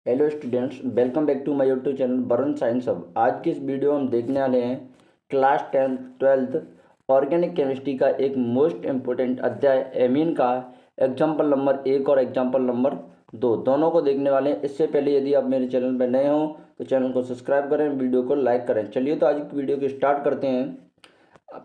Hello students, welcome back to my YouTube channel Varun science hub. आज की इस video में हम देखने वाले हैं class 10th 12th organic chemistry का एक मोस्ट इम्पोर्टेंट अध्याय एमीन का एग्जाम्पल नंबर 1 और एग्जाम्पल नंबर 2 दोनों को देखने वाले हैं। इससे पहले यदि आप मेरे चैनल पर नए हों तो चैनल को सब्सक्राइब करें, वीडियो को लाइक करें। चलिए तो आज की वीडियो को स्टार्ट करते हैं।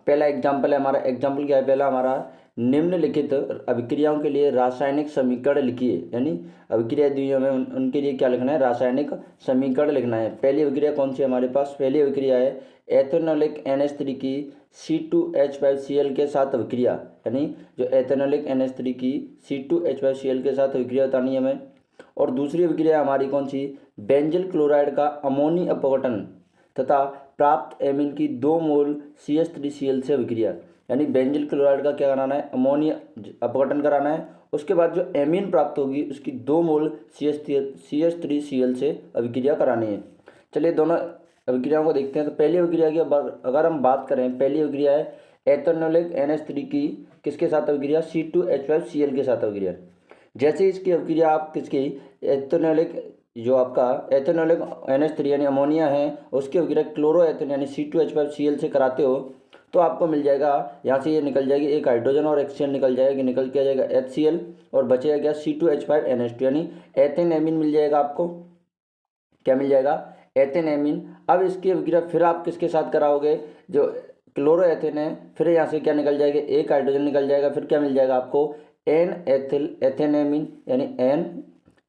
पहला एग्जाम्पल है हमारा, एग्जाम्पल क्या है पहला हमारा, निम्नलिखित अभिक्रियाओं के लिए रासायनिक समीकरण लिखिए। यानी अभिक्रिया दी हमें उनके लिए क्या लिखना है, रासायनिक समीकरण लिखना है। पहली अभिक्रिया कौन सी है हमारे पास, पहली अभिक्रिया है एथेनोलिक NH3 की C2H5Cl के साथ अभिक्रिया। यानी जो एथेनोलिक NH3 की C2H5Cl के साथ अभिक्रिया बतानी है हमें। और दूसरी अभिक्रिया हमारी कौन सी, बेंजिल क्लोराइड का अमोनी अपघटन तथा प्राप्त एमीन की 2 मोल CH3Cl से अभिक्रिया। यानी बेंजिल क्लोराइड का क्या कराना है, अमोनिया अपघटन कराना है। उसके बाद जो एमीन प्राप्त होगी उसकी 2 मोल CH3Cl से अभिक्रिया करानी है। चलिए दोनों अभिक्रियाओं को देखते हैं। तो पहली अभिक्रिया की अगर हम बात करें, पहली अभिक्रिया है एथेनोलिक NH3 की किसके साथ अभिक्रिया, C2H5Cl के साथ अभिक्रिया। जैसे इसकी अभिक्रिया आप किसकी, एथेनोलिक जो आपका एथेनोलिक NH3 यानी अमोनिया है उसकी अभिक्रिया क्लोरो एथेन यानी C2H5Cl से कराते हो तो आपको मिल जाएगा, यहाँ से ये निकल जाएगी एक हाइड्रोजन और HCl निकल जाएगी, निकल के आ जाएगा HCl और बचेगा क्या, C2H5NH2 यानी एथेन एमीन मिल जाएगा आपको। क्या मिल जाएगा, एथेन एमीन। अब इसकी अभिक्रिया फिर आप किसके साथ कराओगे, जो क्लोरो एथेन है, फिर यहाँ से क्या निकल जाएगा, एक हाइड्रोजन निकल जाएगा, फिर क्या मिल जाएगा आपको, एन एथिल एथेन एमीन। यानी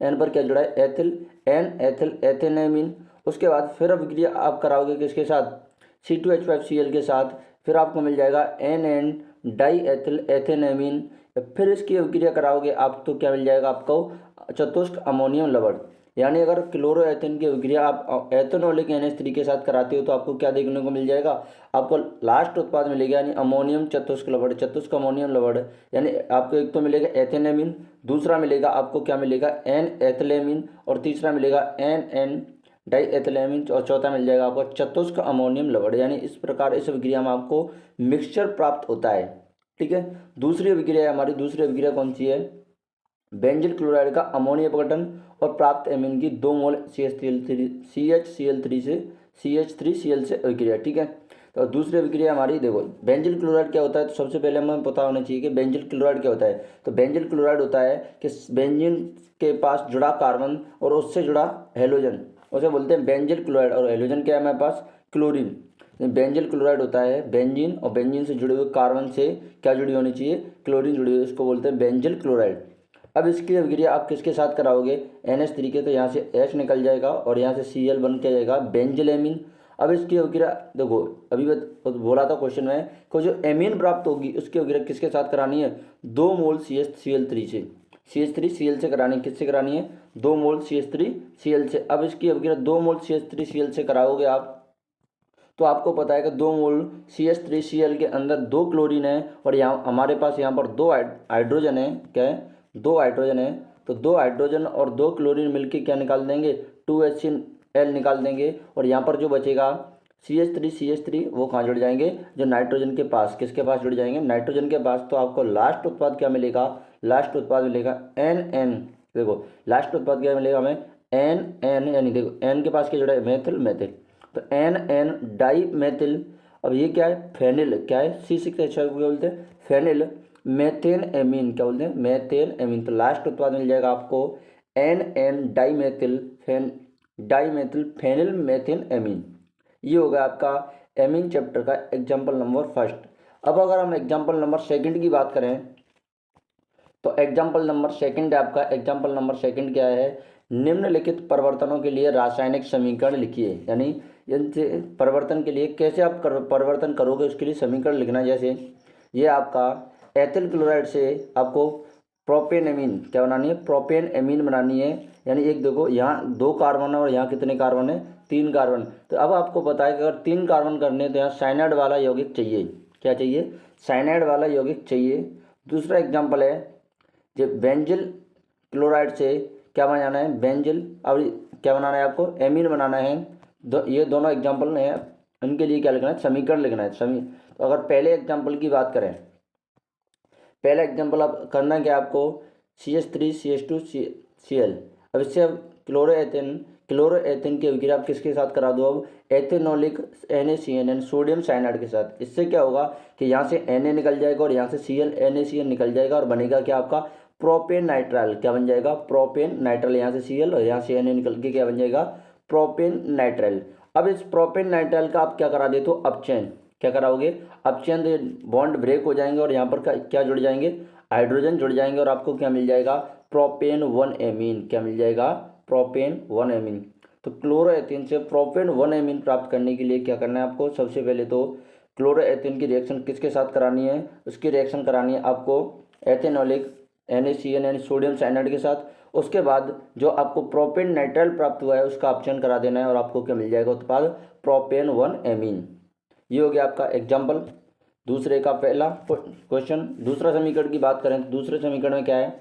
एन पर क्या जुड़ा है, ethyl, N ethyl ethane amine. उसके बाद फिर अभिक्रिया आप कराओगे किसके साथ, C2H5Cl के साथ, फिर आपको मिल जाएगा N di ethyl ethane amine. फिर इसकी अभिक्रिया कराओगे आप तो क्या मिल जाएगा आपको, चतुष्क अमोनियम लवण। यानी अगर क्लोरो एथेन की अभिक्रिया आप एथेनोलिक NH3 के साथ कराते हो तो आपको क्या देखने को मिल जाएगा, आपको लास्ट उत्पाद मिलेगा यानी अमोनियम चतुष्क लवण, चतुष्क अमोनियम लवण। यानी आपको एक तो मिलेगा एथेन एमीन, दूसरा मिलेगा आपको क्या मिलेगा, एन एथिलेमीन, और तीसरा मिलेगा एन डाई एथिलेमीन, और चौथा मिल जाएगा आपको चतुष्क अमोनियम लवण। यानी इस प्रकार इस अभिक्रिया में आपको मिक्सचर प्राप्त होता है। ठीक है। दूसरी अभिक्रिया है हमारी, दूसरी अभिक्रिया कौन सी है, बेंजिल क्लोराइड का अमोनिया अपघटन और प्राप्त एमीन की 2 मोल CHCl3 से CH3Cl से अभिक्रिया। ठीक है। तो दूसरी अभिक्रिया हमारी देखो, बेंजिल क्लोराइड क्या होता है, तो सबसे पहले हमें पता होना चाहिए कि बेंजिल क्लोराइड क्या होता है। तो बेंजिल क्लोराइड होता है कि बेंजीन के पास जुड़ा कार्बन और उससे जुड़ा हेलोजन, उसे बोलते हैं बेंजिल क्लोराइड। और हेलोजन क्या है हमारे पास, क्लोरीन। बेंजिल क्लोराइड होता है बेंजीन, और बेंजीन से जुड़े हुए कार्बन से क्या जुड़ी होनी चाहिए, क्लोरीन जुड़ी हुई, इसको बोलते हैं बेंजिल क्लोराइड। अब इसकी अभिक्रिया आप किसके साथ कराओगे, NH3 के, तो यहाँ से H निकल जाएगा और यहाँ से Cl बन के जाएगा बेंजिलेमीन। अब इसकी अभिक्रिया देखो, अभी बोला था क्वेश्चन में कि जो एमीन प्राप्त होगी उसकी अभिक्रिया किसके साथ करानी है, 2 मोल CH3Cl से, CH3Cl से करानी है। किससे करानी है, 2 मोल CH3Cl से। अब इसकी अभिक्रिया 2 मोल CH3Cl से कराओगे आप तो आपको पता है कि 2 मोल CH3Cl के अंदर 2 क्लोरीन है और यहाँ हमारे पास यहाँ पर 2 हाइड्रोजन है। क्या है, 2 हाइड्रोजन है। तो 2 हाइड्रोजन और 2 क्लोरीन मिलके क्या निकाल देंगे, 2HCl निकाल देंगे। और यहाँ पर जो बचेगा CH3 वो कहाँ जुड़ जाएंगे, जो नाइट्रोजन के पास, किसके पास जुड़ जाएंगे, नाइट्रोजन के पास। तो आपको लास्ट उत्पाद क्या मिलेगा, लास्ट उत्पाद मिलेगा NN। देखो लास्ट उत्पाद क्या मिलेगा हमें, NN, यानी देखो N के पास क्या जुड़ा है, मेथिल मेथिल, तो NN डाई मेथिल। अब ये क्या है, फेनिल, क्या है, C6H5 क्या बोलते हैं, फेनिल मेथेन एमीन, क्या बोलते हैं, मेथेन एमीन। तो लास्ट उत्पाद मिल जाएगा आपको NN di methyl phenyl methane amine. ये हो गया आपका एमीन चैप्टर का एग्जाम्पल नंबर फर्स्ट। अब अगर हम एग्जाम्पल नंबर सेकंड की बात करें तो एग्जाम्पल नंबर सेकंड आपका, एग्जाम्पल नंबर सेकंड क्या है, निम्नलिखित परिवर्तनों के लिए रासायनिक समीकरण लिखिए। यानी इनसे परिवर्तन के लिए कैसे आप परिवर्तन करोगे उसके लिए समीकरण लिखना है। जैसे ये आपका एथिल क्लोराइड से आपको प्रोपेन एमीन क्या बनानी है, प्रोपेन एमीन बनानी है। यानी एक देखो यहाँ 2 कार्बन है और यहाँ कितने कार्बन है, 3 कार्बन। तो अब आपको पता है कि अगर 3 कार्बन करने तो यहाँ साइनाइड वाला यौगिक चाहिए। क्या चाहिए, साइनाइड वाला यौगिक चाहिए। दूसरा एग्जाम्पल है जो बेंजिल क्लोराइड से क्या बनाना है, बेंजिल, अब क्या बनाना है आपको, एमीन बनाना है। ये दोनों एग्जाम्पल हैं, इनके लिए क्या लिखना है, समीकरण लिखना है। तो अगर पहले एग्जाम्पल की बात करें, पहला एग्जाम्पल अब करना क्या आपको, CH3 CH2 Cl। अब इससे क्लोरोएथेन की अभिक्रिया आप किसके साथ करा दो, अब एथेनॉलिक NaCN सोडियम साइनाइड के साथ। इससे क्या होगा कि यहाँ से Na निकल जाएगा और यहाँ से Cl NaCN निकल जाएगा और बनेगा क्या आपका प्रोपेन नाइट्राइल। क्या बन जाएगा प्रोपेन नाइट्राइल, यहाँ से Cl और यहाँ से Na निकल के क्या बन जाएगा प्रोपेन नाइट्राइल। अब इस प्रोपेन नाइट्राइल का आप क्या करा देते हो अपचयन, क्या कराओगे अपचयन, तो बॉन्ड ब्रेक हो जाएंगे और यहाँ पर क्या जुड़ जाएंगे हाइड्रोजन जुड़ जाएंगे और आपको क्या मिल जाएगा प्रोपेन 1 एमीन। क्या मिल जाएगा प्रोपेन 1 एमीन। तो क्लोरोएथेन से प्रोपेन 1 एमीन प्राप्त करने के लिए क्या करना है आपको, सबसे पहले तो क्लोरोएथेन की रिएक्शन किसके साथ करानी है, उसकी रिएक्शन करानी है आपको एथेनॉलिक NaCN सोडियम साइनाइड के साथ। उसके बाद जो आपको प्रोपेन नाइट्राइल प्राप्त हुआ है उसका अपचयन करा देना है और आपको क्या मिल जाएगा उत्पाद प्रोपेन 1 एमीन। ये हो गया आपका एग्जाम्पल दूसरे का पहला क्वेश्चन। दूसरा समीकरण की बात करें तो दूसरे समीकरण में क्या है,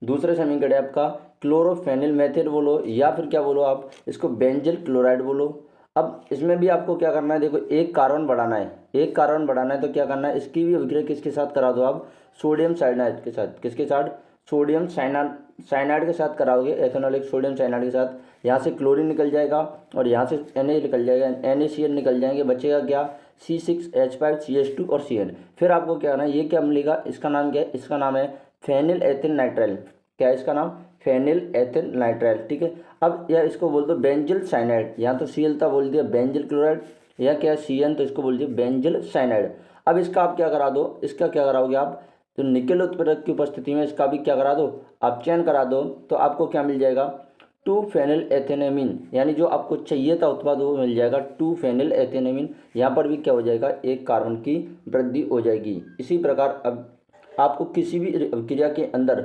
दूसरे समीकरण है आपका क्लोरोफेनिल मेथड बोलो या फिर क्या बोलो आप इसको बेंजिल क्लोराइड बोलो। अब इसमें भी आपको क्या करना है, देखो एक कार्बन बढ़ाना है, एक कार्बन बढ़ाना है तो क्या करना है इसकी भी अभिक्रिया किसके साथ करा दो आप सोडियम साइनाइड के साथ। किसके साथ सोडियम साइनाइड के साथ कराओगे एथेनॉलिक सोडियम साइनाइड के साथ। यहाँ से क्लोरीन निकल जाएगा और यहाँ से Na निकल जाएगा, NaCN निकल जाएंगे, बचेगा क्या C6H5CH2 और Cn। फिर आपको क्या करना है, ये क्या मिलेगा इसका नाम क्या है, इसका नाम है फेनिल एथिल नाइट्राइल। क्या है इसका नाम फेनिल एथिल नाइट्राइल। ठीक है, अब या इसको बोल दो बेंजिल साइनाइड, यहाँ तो Cl था बोल दिया बेंजिल क्लोराइड, या क्या Cn तो इसको बोल दिया बेंजिल साइनाइड। अब इसका आप क्या करा दो, इसका क्या कराओगे आप तो निकेल उत्प्रेरक की उपस्थिति में इसका भी क्या करा दो अपचयन करा दो, तो आपको क्या मिल जाएगा 2 फेनिल एथेनेमीन, यानी जो आपको चाहिए था उत्पाद वो मिल जाएगा 2 फेनिल एथेनेमीन। यहाँ पर भी क्या हो जाएगा एक कार्बन की वृद्धि हो जाएगी। इसी प्रकार अब आपको किसी भी क्रिया के अंदर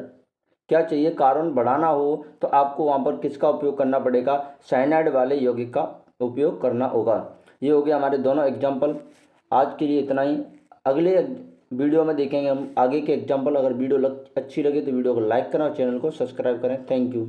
क्या चाहिए कार्बन बढ़ाना हो तो आपको वहाँ पर किसका उपयोग करना पड़ेगा साइनाइड वाले यौगिक का उपयोग करना होगा। ये हो गया हमारे दोनों एग्जाम्पल। आज के लिए इतना ही, अगले वीडियो में देखेंगे हम आगे के एग्जाम्पल। अगर वीडियो अच्छी लगे तो वीडियो को लाइक करें और चैनल को सब्सक्राइब करें। Thank you.